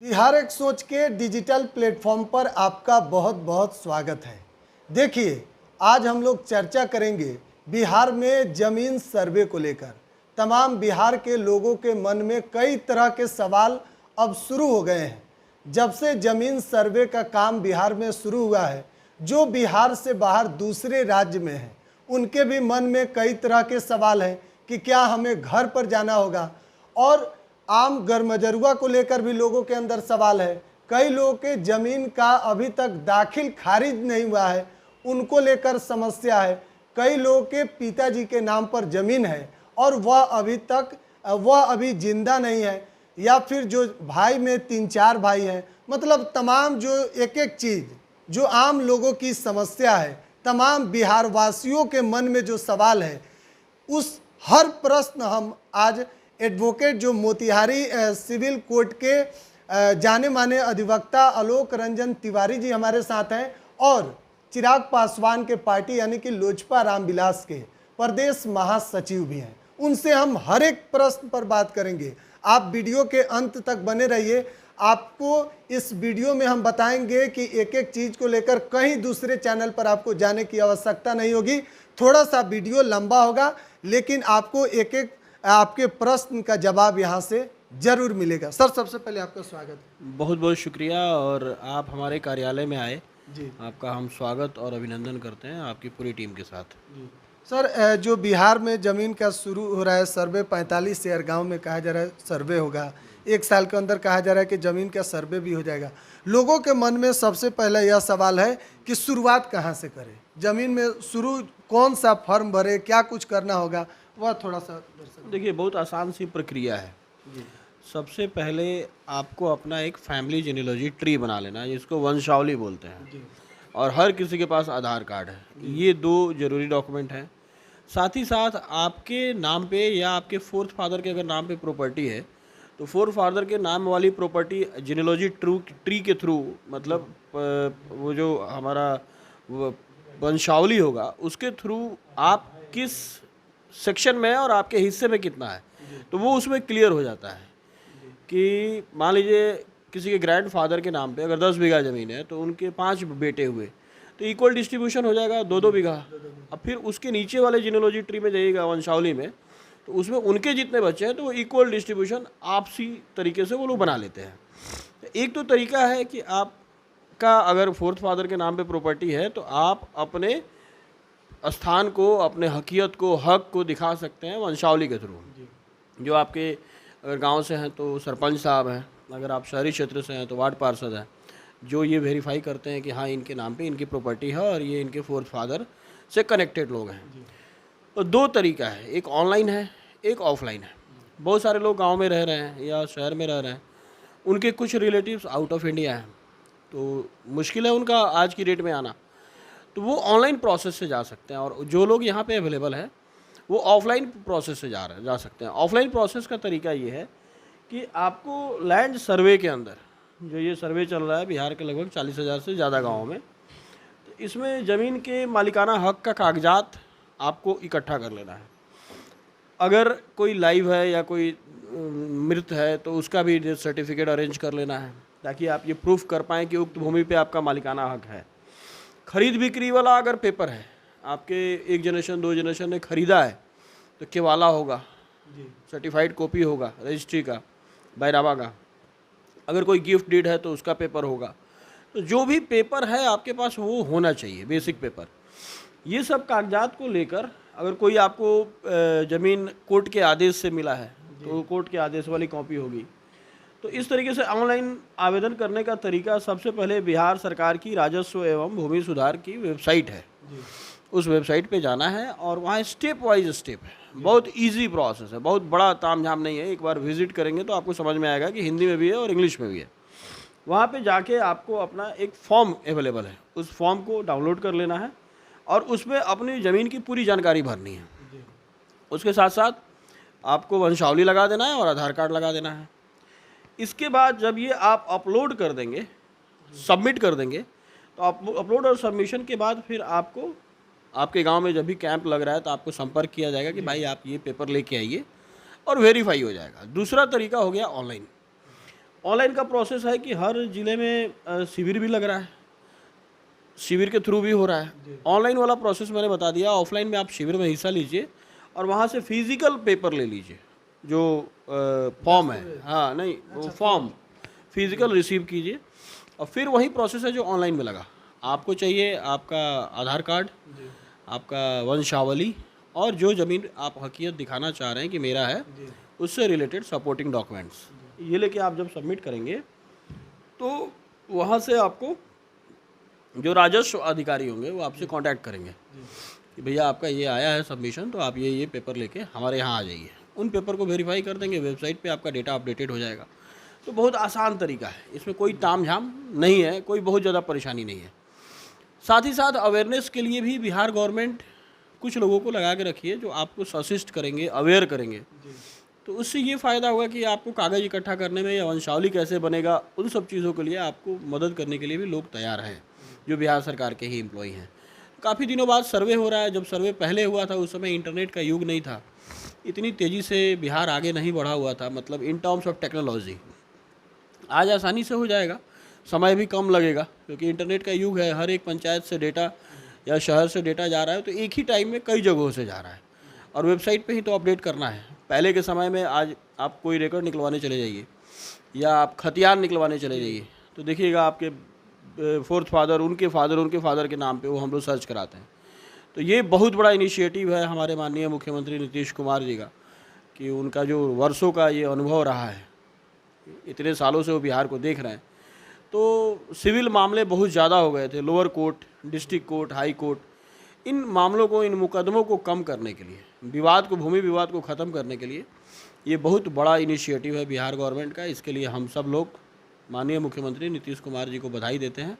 बिहार एक सोच के डिजिटल प्लेटफॉर्म पर आपका बहुत बहुत स्वागत है। देखिए, आज हम लोग चर्चा करेंगे बिहार में ज़मीन सर्वे को लेकर। तमाम बिहार के लोगों के मन में कई तरह के सवाल अब शुरू हो गए हैं। जब से ज़मीन सर्वे का काम बिहार में शुरू हुआ है, जो बिहार से बाहर दूसरे राज्य में हैं, उनके भी मन में कई तरह के सवाल हैं कि क्या हमें घर पर जाना होगा, और आम गरमजरुआ को लेकर भी लोगों के अंदर सवाल है। कई लोगों के ज़मीन का अभी तक दाखिल खारिज नहीं हुआ है, उनको लेकर समस्या है। कई लोगों के पिताजी के नाम पर ज़मीन है और वह अभी जिंदा नहीं है, या फिर जो भाई में 3-4 भाई हैं, मतलब तमाम जो एक एक चीज़ जो आम लोगों की समस्या है, तमाम बिहार वासियों के मन में जो सवाल है, उस हर प्रश्न हम आज एडवोकेट जो मोतिहारी सिविल कोर्ट के जाने माने अधिवक्ता आलोक रंजन तिवारी जी हमारे साथ हैं, और चिराग पासवान के पार्टी यानी कि लोजपा रामविलास के प्रदेश महासचिव भी हैं। उनसे हम हर एक प्रश्न पर बात करेंगे। आप वीडियो के अंत तक बने रहिए। आपको इस वीडियो में हम बताएंगे कि एक एक चीज़ को लेकर कहीं दूसरे चैनल पर आपको जाने की आवश्यकता नहीं होगी। थोड़ा सा वीडियो लंबा होगा, लेकिन आपको एक एक आपके प्रश्न का जवाब यहाँ से जरूर मिलेगा। सर, सबसे पहले आपका स्वागत है। बहुत बहुत शुक्रिया, और आप हमारे कार्यालय में आए, जी आपका हम स्वागत और अभिनंदन करते हैं आपकी पूरी टीम के साथ। जी सर, जो बिहार में ज़मीन का शुरू हो रहा है सर्वे, 45 शहर गांव में कहा जा रहा है सर्वे होगा। 1 साल के अंदर कहा जा रहा है कि ज़मीन का सर्वे भी हो जाएगा। लोगों के मन में सबसे पहले यह सवाल है कि शुरुआत कहाँ से करें, ज़मीन में शुरू कौन सा फॉर्म भरे, क्या कुछ करना होगा, वह थोड़ा सा देखिए, बहुत आसान सी प्रक्रिया है। सबसे पहले आपको अपना एक फैमिली जेनेलॉजी ट्री बना लेना है, जिसको वंशावली बोलते हैं, और हर किसी के पास आधार कार्ड है। ये 2 जरूरी डॉक्यूमेंट हैं। साथ ही साथ आपके नाम पे या आपके फोर्थ फादर के अगर नाम पे प्रॉपर्टी है, तो फोर्थ फादर के नाम वाली प्रॉपर्टी जेनेलॉजी ट्री के थ्रू, मतलब वो जो हमारा वंशावली होगा उसके थ्रू आप किस सेक्शन में है और आपके हिस्से में कितना है, तो वो उसमें क्लियर हो जाता है। कि मान लीजिए किसी के ग्रैंड फादर के नाम पे अगर 10 बीघा ज़मीन है, तो उनके 5 बेटे हुए, तो इक्वल डिस्ट्रीब्यूशन हो जाएगा, 2-2 बीघा। अब फिर उसके नीचे वाले जीनोलॉजी ट्री में जाइएगा, वंशावली में, तो उसमें उनके जितने बच्चे हैं तो वो इक्वल डिस्ट्रीब्यूशन आपसी तरीके से वो लोग बना लेते हैं। एक तो तरीका है कि आपका अगर फोर्थ फादर के नाम पे प्रॉपर्टी है, तो आप अपने स्थान को, अपने हकीकत को, हक को दिखा सकते हैं वंशावली के थ्रू। जो आपके अगर गांव से हैं तो सरपंच साहब हैं, अगर आप शहरी क्षेत्र से हैं तो वार्ड पार्षद हैं, जो ये वेरीफाई करते हैं कि हाँ, इनके नाम पे इनकी प्रॉपर्टी है और ये इनके फोर्थ फादर से कनेक्टेड लोग हैं। तो 2 तरीका है, एक ऑनलाइन है, एक ऑफलाइन है। बहुत सारे लोग गांव में रह रहे हैं या शहर में रह रहे हैं, उनके कुछ रिलेटिव्स आउट ऑफ इंडिया हैं, तो मुश्किल है उनका आज की डेट में आना, तो वो ऑनलाइन प्रोसेस से जा सकते हैं। और जो लोग यहाँ पे अवेलेबल हैं वो ऑफलाइन प्रोसेस से जा सकते हैं। ऑफलाइन प्रोसेस का तरीका ये है कि आपको लैंड सर्वे के अंदर, जो ये सर्वे चल रहा है बिहार के लगभग 40,000 से ज़्यादा गाँव में, तो इसमें ज़मीन के मालिकाना हक का कागजात आपको इकट्ठा कर लेना है। अगर कोई लाइव है या कोई मृत है, तो उसका भी डेथ सर्टिफिकेट अरेंज कर लेना है, ताकि आप ये प्रूफ कर पाएँ कि उक्त भूमि पे आपका मालिकाना हक है। खरीद बिक्री वाला अगर पेपर है, आपके 1 जनरेशन 2 जनरेशन ने खरीदा है, तो केवाला होगा, सर्टिफाइड कॉपी होगा रजिस्ट्री का, बैरामा का। अगर कोई गिफ्ट डीड है तो उसका पेपर होगा। तो जो भी पेपर है आपके पास वो होना चाहिए, बेसिक पेपर। ये सब कागजात को लेकर अगर कोई आपको ज़मीन कोर्ट के आदेश से मिला है, तो कोर्ट के आदेश वाली कॉपी होगी। तो इस तरीके से ऑनलाइन आवेदन करने का तरीका, सबसे पहले बिहार सरकार की राजस्व एवं भूमि सुधार की वेबसाइट है, उस वेबसाइट पे जाना है, और वहाँ स्टेप वाइज स्टेप है। बहुत इजी प्रोसेस है, बहुत बड़ा तामझाम नहीं है। एक बार विजिट करेंगे तो आपको समझ में आएगा कि हिंदी में भी है और इंग्लिश में भी है। वहाँ पे जाके आपको अपना एक फॉर्म अवेलेबल है, उस फॉर्म को डाउनलोड कर लेना है, और उसमें अपनी ज़मीन की पूरी जानकारी भरनी है। उसके साथ साथ आपको वंशावली लगा देना है और आधार कार्ड लगा देना है। इसके बाद जब ये आप अपलोड कर देंगे, सबमिट कर देंगे, तो अपलोड और सबमिशन के बाद फिर आपको आपके गांव में जब भी कैंप लग रहा है तो आपको संपर्क किया जाएगा कि भाई आप ये पेपर लेके आइए, और वेरीफाई हो जाएगा। दूसरा तरीका हो गया ऑनलाइन। ऑनलाइन का प्रोसेस है कि हर ज़िले में शिविर भी लग रहा है, शिविर के थ्रू भी हो रहा है। ऑनलाइन वाला प्रोसेस मैंने बता दिया, ऑफलाइन में आप शिविर में हिस्सा लीजिए और वहाँ से फिजिकल पेपर ले लीजिए, जो फॉर्म है, हाँ नहीं वो फॉर्म फिजिकल रिसीव कीजिए, और फिर वही प्रोसेस है जो ऑनलाइन में लगा। आपको चाहिए आपका आधार कार्ड, आपका वंशावली, और जो ज़मीन आप हकीकत दिखाना चाह रहे हैं कि मेरा है, उससे रिलेटेड सपोर्टिंग डॉक्यूमेंट्स, ये लेके आप जब सबमिट करेंगे तो वहाँ से आपको जो राजस्व अधिकारी होंगे वो आपसे कांटेक्ट करेंगे कि भैया आपका ये आया है सबमिशन, तो आप ये पेपर लेके हमारे यहाँ आ जाइए। उन पेपर को वेरीफाई कर देंगे, वेबसाइट पे आपका डेटा अपडेटेड हो जाएगा। तो बहुत आसान तरीका है, इसमें कोई तामझाम नहीं है, कोई बहुत ज़्यादा परेशानी नहीं है। साथ ही साथ अवेयरनेस के लिए भी बिहार गवर्नमेंट कुछ लोगों को लगा के रखी है जो आपको असिस्ट करेंगे, अवेयर करेंगे। तो उससे ये फ़ायदा होगा कि आपको कागज़ इकट्ठा करने में या वंशावली कैसे बनेगा, उन सब चीज़ों के लिए आपको मदद करने के लिए भी लोग तैयार हैं जो बिहार सरकार के ही एम्प्लॉई हैं। काफ़ी दिनों बाद सर्वे हो रहा है। जब सर्वे पहले हुआ था उस समय इंटरनेट का युग नहीं था, इतनी तेज़ी से बिहार आगे नहीं बढ़ा हुआ था, मतलब इन टर्म्स ऑफ टेक्नोलॉजी। आज आसानी से हो जाएगा, समय भी कम लगेगा, क्योंकि इंटरनेट का युग है। हर एक पंचायत से डेटा या शहर से डेटा जा रहा है, तो एक ही टाइम में कई जगहों से जा रहा है, और वेबसाइट पे ही तो अपडेट करना है। पहले के समय में आज आप कोई रिकॉर्ड निकलवाने चले जाइए या आप खतियान निकलवाने चले जाइए, तो देखिएगा आपके फोर्थ फादर, उनके फादर के नाम पे वो हम लोग सर्च कराते हैं। तो ये बहुत बड़ा इनिशिएटिव है हमारे माननीय मुख्यमंत्री नीतीश कुमार जी का, कि उनका जो वर्षों का ये अनुभव रहा है, इतने सालों से वो बिहार को देख रहे हैं। तो सिविल मामले बहुत ज़्यादा हो गए थे, lower court, district court, high court, इन मामलों को, इन मुकदमों को कम करने के लिए, विवाद को, भूमि विवाद को ख़त्म करने के लिए ये बहुत बड़ा इनिशिएटिव है बिहार गवर्नमेंट का। इसके लिए हम सब लोग माननीय मुख्यमंत्री नीतीश कुमार जी को बधाई देते हैं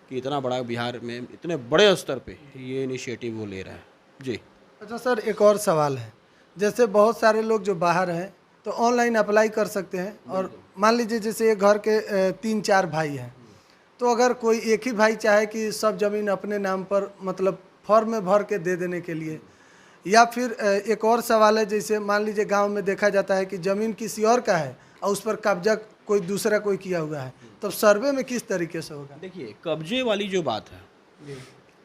कि इतना बड़ा बिहार में, इतने बड़े स्तर पे ये इनिशिएटिव वो ले रहा है। जी। अच्छा सर, एक और सवाल है, जैसे बहुत सारे लोग जो बाहर हैं तो ऑनलाइन अप्लाई कर सकते हैं, और मान लीजिए जैसे एक घर के 3-4 भाई हैं, तो अगर कोई एक ही भाई चाहे कि सब ज़मीन अपने नाम पर, मतलब फॉर्म में भर के दे देने के लिए, या फिर एक और सवाल है, जैसे मान लीजिए गांव में देखा जाता है कि ज़मीन किसी और का है और उस पर कब्जा कोई दूसरा कोई किया हुआ है, तब सर्वे में किस तरीके से होगा? देखिए, कब्जे वाली जो बात है,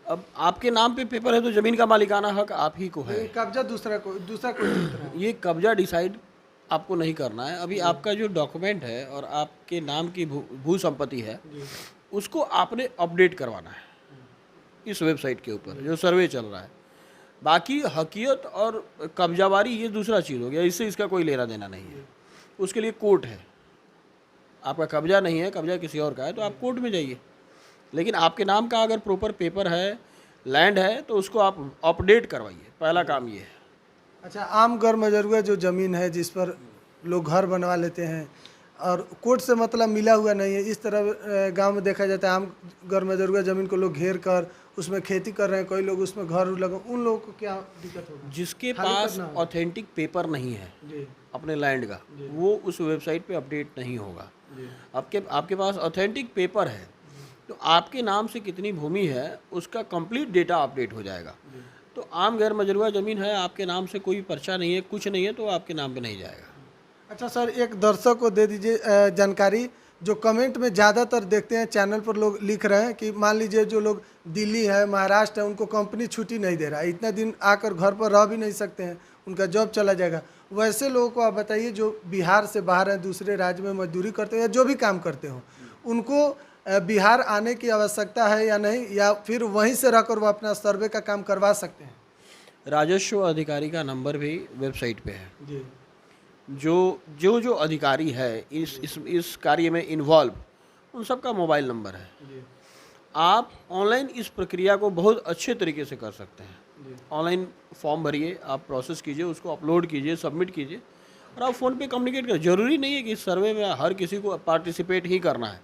अब आपके नाम पे पेपर है तो ज़मीन का मालिकाना हक आप ही को है। कब्जा दूसरा कोई जीत रहा है। ये कब्जा डिसाइड आपको नहीं करना है। अभी आपका जो डॉक्यूमेंट है और आपके नाम की भू संपत्ति है, उसको आपने अपडेट करवाना है इस वेबसाइट के ऊपर जो सर्वे चल रहा है। बाकी हकीकत और कब्जावारी ये दूसरा चीज़ हो गया, इससे इसका कोई लेना देना नहीं है। उसके लिए कोर्ट है। आपका कब्जा नहीं है, कब्जा किसी और का है, तो आप कोर्ट में जाइए। लेकिन आपके नाम का अगर प्रॉपर पेपर है, लैंड है, तो उसको आप अपडेट करवाइए। पहला काम ये है। अच्छा, आम गैर मजरूआ जो ज़मीन है जिस पर लोग घर बनवा लेते हैं और कोर्ट से मतलब मिला हुआ नहीं है, इस तरह गांव में देखा जाता है, आम गैर मजरूआ ज़मीन को लोग घेर कर उसमें खेती कर रहे हैं, कोई लोग उसमें घर लगा, उन लोगों को क्या दिक्कत होगी? जिसके पास ऑथेंटिक पेपर नहीं है अपने लैंड का, वो उस वेबसाइट पे अपडेट नहीं होगा। आपके पास ऑथेंटिक पेपर है तो आपके नाम से कितनी भूमि है उसका कंप्लीट डेटा अपडेट हो जाएगा। तो आम गैर मजरूआ ज़मीन है, आपके नाम से कोई पर्चा नहीं है, कुछ नहीं है, तो आपके नाम पे नहीं जाएगा। अच्छा सर, एक दर्शक को दे दीजिए जानकारी, जो कमेंट में ज़्यादातर देखते हैं, चैनल पर लोग लिख रहे हैं कि मान लीजिए जो लोग दिल्ली है, महाराष्ट्र है, उनको कंपनी छुट्टी नहीं दे रहा है, इतना दिन आकर घर पर रह भी नहीं सकते हैं, उनका जॉब चला जाएगा। वैसे लोगों को आप बताइए जो बिहार से बाहर हैं, दूसरे राज्य में मजदूरी करते हैं या जो भी काम करते हो, उनको बिहार आने की आवश्यकता है या नहीं, या फिर वहीं से रहकर वो अपना सर्वे का काम करवा सकते हैं? राजस्व अधिकारी का नंबर भी वेबसाइट पे है। जी। जो अधिकारी है इस कार्य में इन्वॉल्व, उन सब का मोबाइल नंबर है। आप ऑनलाइन इस प्रक्रिया को बहुत अच्छे तरीके से कर सकते हैं। ऑनलाइन फॉर्म भरिए, आप प्रोसेस कीजिए, उसको अपलोड कीजिए, सबमिट कीजिए, और आप फ़ोन पे कम्युनिकेट करें। ज़रूरी नहीं है कि इस सर्वे में हर किसी को पार्टिसिपेट ही करना है।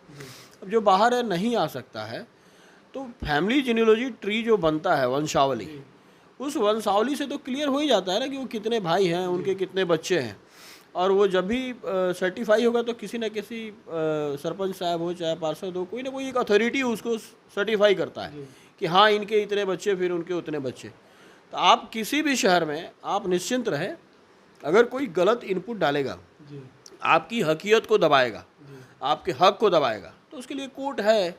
अब जो बाहर है, नहीं आ सकता है, तो फैमिली जेनियोलॉजी ट्री जो बनता है, वंशावली, उस वंशावली से तो क्लियर हो ही जाता है ना कि वो कितने भाई हैं, उनके कितने बच्चे हैं। और वो जब भी सर्टिफाई होगा तो किसी न किसी सरपंच साहब हो, चाहे पार्षद हो, कोई ना कोई एक अथॉरिटी उसको सर्टिफाई करता है कि हाँ इनके इतने बच्चे, फिर उनके उतने बच्चे। तो आप किसी भी शहर में आप निश्चिंत रहें, अगर कोई गलत इनपुट डालेगा, आपकी हकीकत को दबाएगा, आपके हक को दबाएगा, तो उसके लिए कोर्ट है,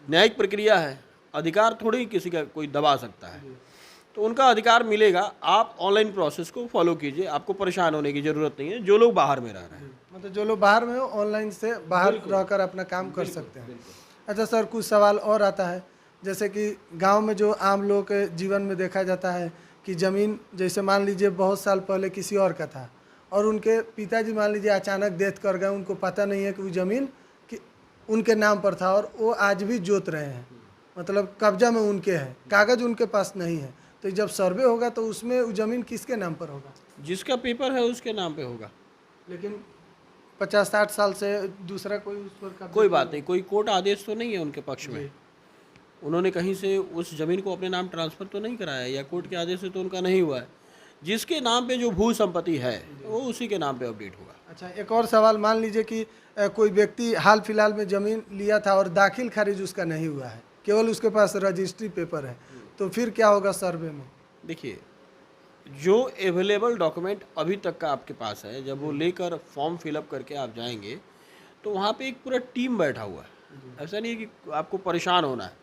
न्यायिक प्रक्रिया है। अधिकार थोड़ी ही किसी का कोई दबा सकता है, तो उनका अधिकार मिलेगा। आप ऑनलाइन प्रोसेस को फॉलो कीजिए, आपको परेशान होने की ज़रूरत नहीं है। जो लोग बाहर में रह रहे हैं, मतलब जो लोग बाहर में हो ऑनलाइन से बाहर रहकर अपना काम कर सकते हैं। अच्छा सर, कुछ सवाल और आता है, जैसे कि गांव में जो आम लोग के जीवन में देखा जाता है कि ज़मीन, जैसे मान लीजिए बहुत साल पहले किसी और का था और उनके पिताजी मान लीजिए अचानक डेथ कर गए, उनको पता नहीं है कि वो ज़मीन कि उनके नाम पर था और वो आज भी जोत रहे हैं, मतलब कब्जा में उनके है, कागज़ उनके पास नहीं है। तो जब सर्वे होगा तो उसमें वो ज़मीन किसके नाम पर होगा? जिसका पेपर है उसके नाम पे होगा। लेकिन 50-60 साल से दूसरा कोई उस पर कब्जा कोई बात नहीं, कोई कोर्ट आदेश तो नहीं है उनके पक्ष में। उन्होंने कहीं से उस ज़मीन को अपने नाम ट्रांसफ़र तो नहीं कराया, या कोर्ट के आदेश से तो उनका नहीं हुआ है। जिसके नाम पे जो भू संपत्ति है वो उसी के नाम पे अपडेट होगा। अच्छा, एक और सवाल, मान लीजिए कि कोई व्यक्ति हाल फिलहाल में ज़मीन लिया था और दाखिल खारिज उसका नहीं हुआ है, केवल उसके पास रजिस्ट्री पेपर है, तो फिर क्या होगा सर्वे में? देखिए, जो अवेलेबल डॉक्यूमेंट अभी तक का आपके पास है, जब वो लेकर फॉर्म फिलअप करके आप जाएंगे तो वहाँ पे एक पूरा टीम बैठा हुआ है। ऐसा नहीं है कि आपको परेशान होना है।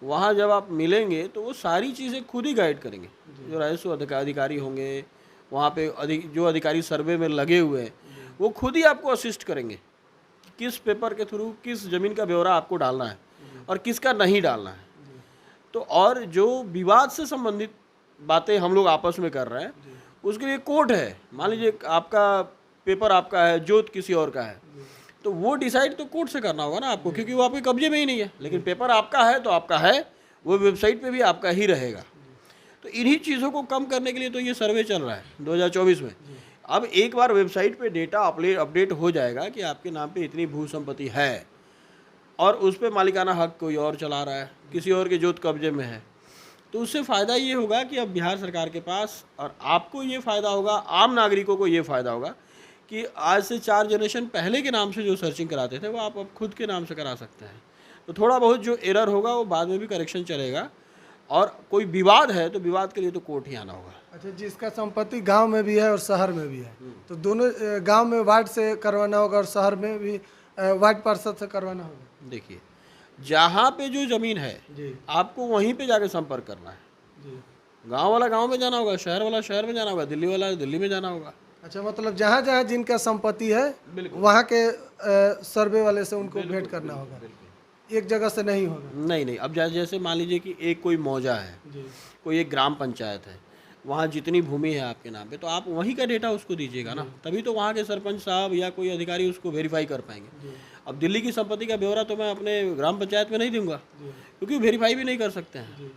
वहाँ जब आप मिलेंगे तो वो सारी चीज़ें खुद ही गाइड करेंगे। जो राजस्व अधिकारी होंगे वहाँ पे, जो अधिकारी सर्वे में लगे हुए हैं, वो खुद ही आपको असिस्ट करेंगे किस पेपर के थ्रू किस ज़मीन का ब्यौरा आपको डालना है और किसका नहीं डालना है। तो और जो विवाद से संबंधित बातें हम लोग आपस में कर रहे हैं, उसके लिए कोर्ट है। मान लीजिए आपका पेपर आपका है, जोत किसी और का है, तो वो डिसाइड तो कोर्ट से करना होगा ना आपको, क्योंकि वो आपके कब्जे में ही नहीं है। लेकिन पेपर आपका है तो आपका है, वो वेबसाइट पे भी आपका ही रहेगा। तो इन्हीं चीज़ों को कम करने के लिए तो ये सर्वे चल रहा है 2024 में। अब एक बार वेबसाइट पे डेटा अपडेट हो जाएगा कि आपके नाम पे इतनी भू संपत्ति है और उस पर मालिकाना हक कोई और चला रहा है, किसी और के जोत कब्जे में है, तो उससे फ़ायदा ये होगा कि अब बिहार सरकार के पास, और आपको ये फ़ायदा होगा, आम नागरिकों को ये फ़ायदा होगा कि आज से 4 जनरेशन पहले के नाम से जो सर्चिंग कराते थे वो आप अब खुद के नाम से करा सकते हैं। तो थोड़ा बहुत जो एरर होगा वो बाद में भी करेक्शन चलेगा, और कोई विवाद है तो विवाद के लिए तो कोर्ट ही आना होगा। अच्छा, जिसका संपत्ति गांव में भी है और शहर में भी है, तो दोनों गांव में वार्ड से करवाना होगा और शहर में भी वार्ड पार्षद से करवाना होगा? देखिए, जहाँ पे जो ज़मीन है जी आपको वहीं पे जाके संपर्क करना है। जी। गांव वाला गांव में जाना होगा, शहर वाला शहर में जाना होगा, दिल्ली वाला दिल्ली में जाना होगा। अच्छा, मतलब जहाँ जहाँ जिनका संपत्ति है वहाँ के सर्वे वाले से उनको भेंट करना होगा, एक जगह से नहीं होगा? नहीं नहीं, अब जैसे मान लीजिए कि एक कोई मौजा है, जी कोई एक ग्राम पंचायत है, वहाँ जितनी भूमि है आपके नाम पे, तो आप वहीं का डेटा उसको दीजिएगा ना, तभी तो वहाँ के सरपंच साहब या कोई अधिकारी उसको वेरीफाई कर पाएंगे। अब दिल्ली की संपत्ति का ब्यौरा तो मैं अपने ग्राम पंचायत में नहीं दूंगा, क्योंकि वेरीफाई भी नहीं कर सकते हैं।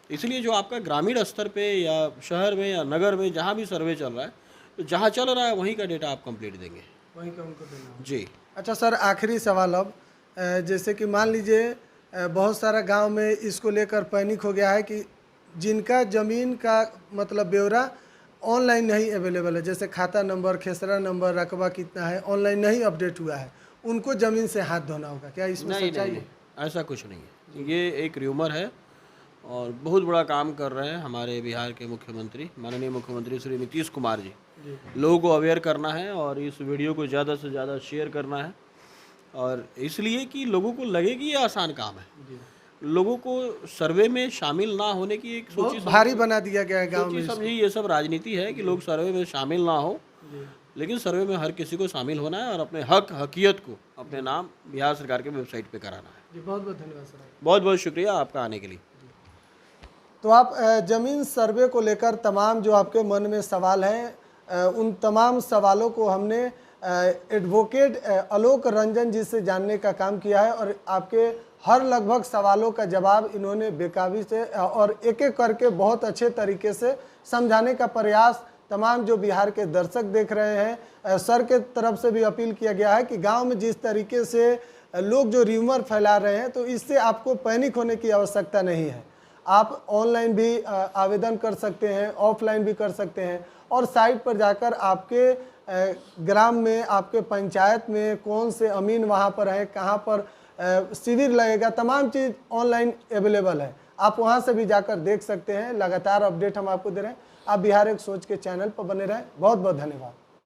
इसलिए जो आपका ग्रामीण स्तर पे या शहर में या नगर में जहाँ भी सर्वे चल रहा है, तो जहाँ चल रहा है वहीं का डेटा आप कंप्लीट देंगे, वहीं का उनको देना होगा। जी। अच्छा सर, आखिरी सवाल अब, जैसे कि मान लीजिए बहुत सारा गांव में इसको लेकर पैनिक हो गया है कि जिनका ज़मीन का मतलब ब्यौरा ऑनलाइन नहीं अवेलेबल है, जैसे खाता नंबर, खेसरा नंबर, रकबा कितना है, ऑनलाइन नहीं अपडेट हुआ है, उनको ज़मीन से हाथ धोना होगा, क्या इसमें सच्चाई है? ऐसा कुछ नहीं है, ये एक र्यूमर है और बहुत बड़ा काम कर रहे हैं हमारे बिहार के मुख्यमंत्री, माननीय मुख्यमंत्री श्री नीतीश कुमार जी। लोगों को अवेयर करना है और इस वीडियो को ज़्यादा से ज़्यादा शेयर करना है, और इसलिए कि लोगों को लगे कि ये आसान काम है। लोगों को सर्वे में शामिल ना होने की एक बहुत भारी बना दिया गया है गांव में। समझी ये सब राजनीति है कि लोग सर्वे में शामिल ना हो, लेकिन सर्वे में हर किसी को शामिल होना है और अपने हक हकीयत को अपने नाम बिहार सरकार के वेबसाइट पे कराना है। जी, बहुत बहुत धन्यवाद सर। बहुत बहुत शुक्रिया आपका आने के लिए। तो आप ज़मीन सर्वे को लेकर तमाम जो आपके मन में सवाल हैं, उन तमाम सवालों को हमने एडवोकेट आलोक रंजन जी से जानने का काम किया है, और आपके हर लगभग सवालों का जवाब इन्होंने बेकाबी से और एक एक करके बहुत अच्छे तरीके से समझाने का प्रयास तमाम जो बिहार के दर्शक देख रहे हैं। सर के तरफ से भी अपील किया गया है कि गांव में जिस तरीके से लोग जो र्यूमर फैला रहे हैं, तो इससे आपको पैनिक होने की आवश्यकता नहीं है। आप ऑनलाइन भी आवेदन कर सकते हैं, ऑफलाइन भी कर सकते हैं, और साइट पर जाकर आपके ग्राम में, आपके पंचायत में कौन से अमीन वहाँ पर है, कहाँ पर शिविर लगेगा, तमाम चीज़ ऑनलाइन अवेलेबल है। आप वहाँ से भी जाकर देख सकते हैं। लगातार अपडेट हम आपको दे रहे हैं। आप बिहार एक सोच के चैनल पर बने रहें। बहुत बहुत धन्यवाद।